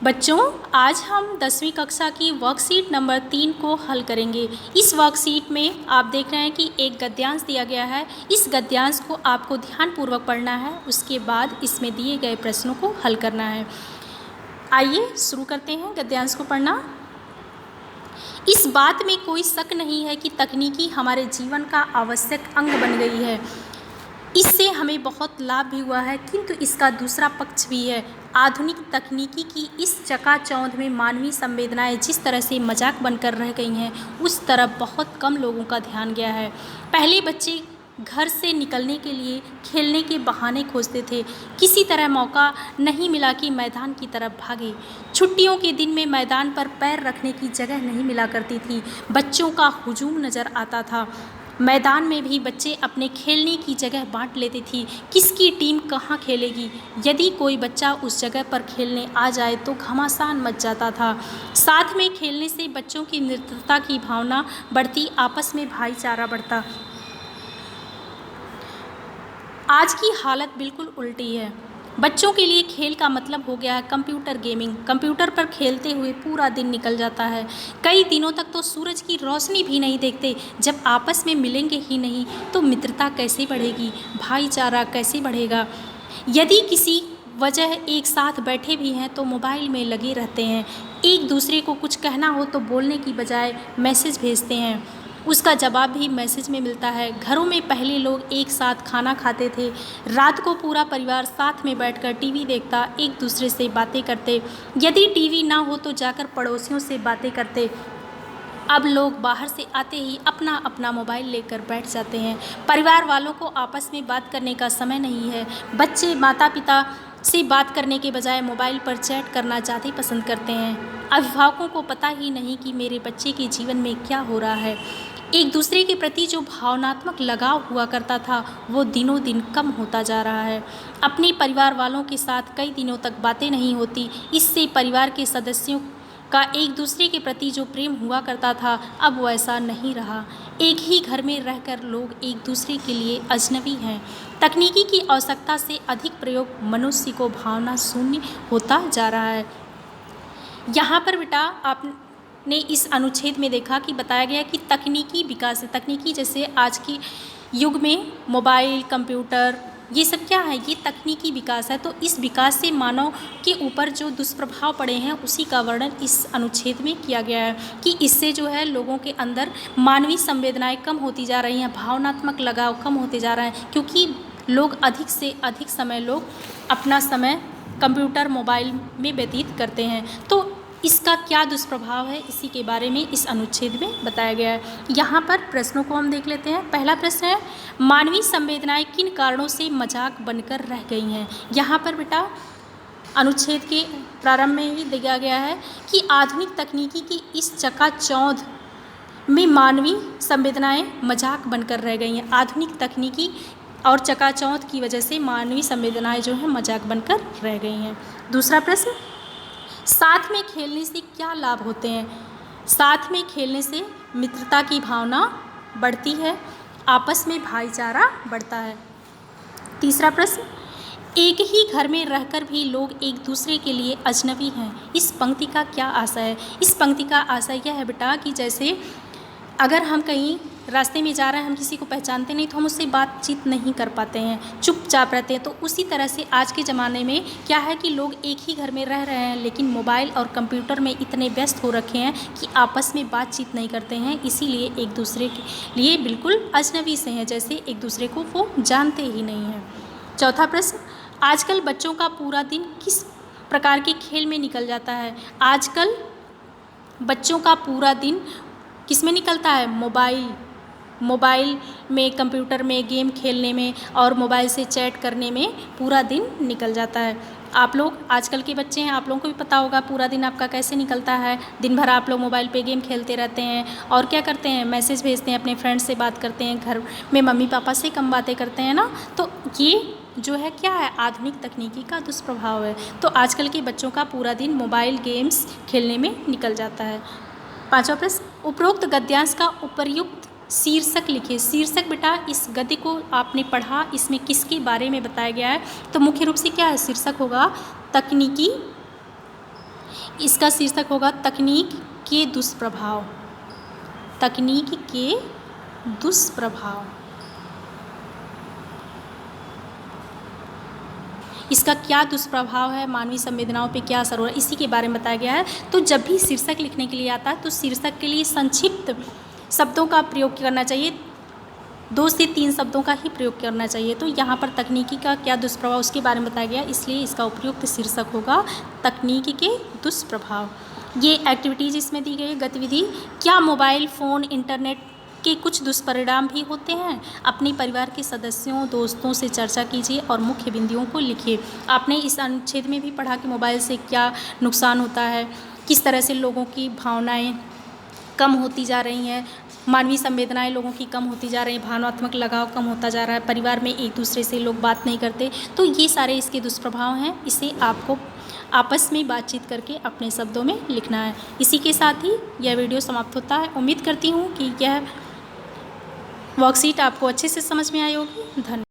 बच्चों, आज हम 10वीं कक्षा की वर्कशीट नंबर 3 को हल करेंगे। इस वर्कशीट में आप देख रहे हैं कि एक गद्यांश दिया गया है। इस गद्यांश को आपको ध्यानपूर्वक पढ़ना है, उसके बाद इसमें दिए गए प्रश्नों को हल करना है। आइए शुरू करते हैं गद्यांश को पढ़ना। इस बात में कोई शक नहीं है कि तकनीकी हमारे जीवन का आवश्यक अंग बन गई है। इससे हमें बहुत लाभ भी हुआ है, किंतु इसका दूसरा पक्ष भी है। आधुनिक तकनीकी की इस चकाचौंध में मानवीय संवेदनाएं जिस तरह से मजाक बनकर रह गई हैं, उस तरफ बहुत कम लोगों का ध्यान गया है। पहले बच्चे घर से निकलने के लिए खेलने के बहाने खोजते थे। किसी तरह मौका नहीं मिला कि मैदान की तरफ भागे। छुट्टियों के दिन में मैदान पर पैर रखने की जगह नहीं मिला करती थी। बच्चों का हुजूम नज़र आता था। मैदान में भी बच्चे अपने खेलने की जगह बांट लेते थी। किसकी टीम कहाँ खेलेगी। यदि कोई बच्चा उस जगह पर खेलने आ जाए तो घमासान मच जाता था। साथ में खेलने से बच्चों की मित्रता की भावना बढ़ती, आपस में भाईचारा बढ़ता। आज की हालत बिल्कुल उल्टी है। बच्चों के लिए खेल का मतलब हो गया है कंप्यूटर गेमिंग। कंप्यूटर पर खेलते हुए पूरा दिन निकल जाता है। कई दिनों तक तो सूरज की रोशनी भी नहीं देखते। जब आपस में मिलेंगे ही नहीं तो मित्रता कैसे बढ़ेगी, भाईचारा कैसे बढ़ेगा। यदि किसी वजह एक साथ बैठे भी हैं तो मोबाइल में लगे रहते हैं। एक दूसरे को कुछ कहना हो तो बोलने की बजाय मैसेज भेजते हैं, उसका जवाब भी मैसेज में मिलता है। घरों में पहले लोग एक साथ खाना खाते थे। रात को पूरा परिवार साथ में बैठकर टीवी देखता, एक दूसरे से बातें करते। यदि टीवी ना हो तो जाकर पड़ोसियों से बातें करते। अब लोग बाहर से आते ही अपना अपना मोबाइल लेकर बैठ जाते हैं। परिवार वालों को आपस में बात करने का समय नहीं है। बच्चे माता पिता से बात करने के बजाय मोबाइल पर चैट करना ज़्यादा पसंद करते हैं। अभिभावकों को पता ही नहीं कि मेरे बच्चे के जीवन में क्या हो रहा है। एक दूसरे के प्रति जो भावनात्मक लगाव हुआ करता था वो दिनों दिन कम होता जा रहा है। अपने परिवार वालों के साथ कई दिनों तक बातें नहीं होती। इससे परिवार के सदस्यों का एक दूसरे के प्रति जो प्रेम हुआ करता था अब वैसा नहीं रहा। एक ही घर में रहकर लोग एक दूसरे के लिए अजनबी हैं। तकनीकी की आवश्यकता से अधिक प्रयोग मनुष्य को भावना शून्य होता जा रहा है। यहाँ पर बेटा आपने इस अनुच्छेद में देखा कि बताया गया कि तकनीकी विकास है। तकनीकी जैसे आज के युग में मोबाइल, कंप्यूटर, ये सब क्या है, ये तकनीकी विकास है। तो इस विकास से मानव के ऊपर जो दुष्प्रभाव पड़े हैं उसी का वर्णन इस अनुच्छेद में किया गया है कि इससे जो है लोगों के अंदर मानवीय संवेदनाएं कम होती जा रही हैं, भावनात्मक लगाव कम होते जा रहा है, क्योंकि लोग अधिक से अधिक समय लोग अपना समय कंप्यूटर, मोबाइल में व्यतीत करते हैं। तो इसका क्या दुष्प्रभाव है, इसी के बारे में इस अनुच्छेद में बताया गया है। यहाँ पर प्रश्नों को हम देख लेते हैं। पहला प्रश्न है, मानवीय संवेदनाएं किन कारणों से मजाक बनकर रह गई हैं। यहाँ पर बेटा अनुच्छेद के प्रारंभ में ही दिया गया है कि आधुनिक तकनीकी की इस चकाचौंध में मानवीय संवेदनाएं मजाक बनकर रह गई हैं। आधुनिक तकनीकी और चकाचौंध की वजह से मानवीय संवेदनाएं जो हैं मजाक बनकर रह गई हैं। दूसरा प्रश्न, साथ में खेलने से क्या लाभ होते हैं। साथ में खेलने से मित्रता की भावना बढ़ती है, आपस में भाईचारा बढ़ता है। तीसरा प्रश्न, एक ही घर में रहकर भी लोग एक दूसरे के लिए अजनबी हैं। इस पंक्ति का क्या आशय है। इस पंक्ति का आशय यह है बेटा कि जैसे अगर हम कहीं रास्ते में जा रहे हैं, हम किसी को पहचानते नहीं तो हम उससे बातचीत नहीं कर पाते हैं, चुपचाप रहते हैं। तो उसी तरह से आज के ज़माने में क्या है कि लोग एक ही घर में रह रहे हैं लेकिन मोबाइल और कंप्यूटर में इतने व्यस्त हो रखे हैं कि आपस में बातचीत नहीं करते हैं। इसीलिए एक दूसरे के लिए बिल्कुल अजनबी से हैं, जैसे एक दूसरे को वो जानते ही नहीं हैं। चौथा प्रश्न, आजकल बच्चों का पूरा दिन किस प्रकार के खेल में निकल जाता है। आजकल बच्चों का पूरा दिन किस में निकलता है, मोबाइल में, कंप्यूटर में गेम खेलने में और मोबाइल से चैट करने में पूरा दिन निकल जाता है। आप लोग आजकल के बच्चे हैं, आप लोगों को भी पता होगा पूरा दिन आपका कैसे निकलता है। दिन भर आप लोग मोबाइल पे गेम खेलते रहते हैं और क्या करते हैं, मैसेज भेजते हैं, अपने फ्रेंड्स से बात करते हैं, घर में मम्मी पापा से कम बातें करते हैं ना। तो ये जो है क्या है, आधुनिक तकनीकी का दुष्प्रभाव है। तो आजकल के बच्चों का पूरा दिन मोबाइल गेम्स खेलने में निकल जाता है। पांचवा प्रश्न, उपरोक्त गद्यांश का उपर्युक्त शीर्षक लिखिए। शीर्षक बेटा इस गद्य को आपने पढ़ा, इसमें किसके बारे में बताया गया है। तो मुख्य रूप से क्या है, शीर्षक होगा तकनीकी इसका शीर्षक होगा तकनीक के दुष्प्रभाव। तकनीक के दुष्प्रभाव। इसका क्या दुष्प्रभाव है, मानवीय संवेदनाओं पे क्या असर हो रहा है, इसी के बारे में बताया गया है। तो जब भी शीर्षक लिखने के लिए आता है तो शीर्षक के लिए संक्षिप्त शब्दों का प्रयोग करना चाहिए, 2 से 3 शब्दों का ही प्रयोग करना चाहिए। तो यहाँ पर तकनीकी का क्या दुष्प्रभाव उसके बारे में बताया गया, इसलिए इसका उपयुक्त शीर्षक होगा तकनीकी के दुष्प्रभाव। ये एक्टिविटीज़ इसमें दी गई है गतिविधि। क्या मोबाइल फ़ोन इंटरनेट के कुछ दुष्परिणाम भी होते हैं? अपने परिवार के सदस्यों दोस्तों से चर्चा कीजिए और मुख्य बिंदुओं को लिखिए। आपने इस अनुच्छेद में भी पढ़ा कि मोबाइल से क्या नुकसान होता है, किस तरह से लोगों की भावनाएं कम होती जा रही हैं, मानवीय संवेदनाएं लोगों की कम होती जा रही हैं, भावनात्मक लगाव कम होता जा रहा है, परिवार में एक दूसरे से लोग बात नहीं करते। तो ये सारे इसके दुष्प्रभाव हैं। इसे आपको आपस में बातचीत करके अपने शब्दों में लिखना है। इसी के साथ ही यह वीडियो समाप्त होता है। उम्मीद करती हूँ कि यह वर्कशीट आपको अच्छे से समझ में आई होगी। धन्यवाद।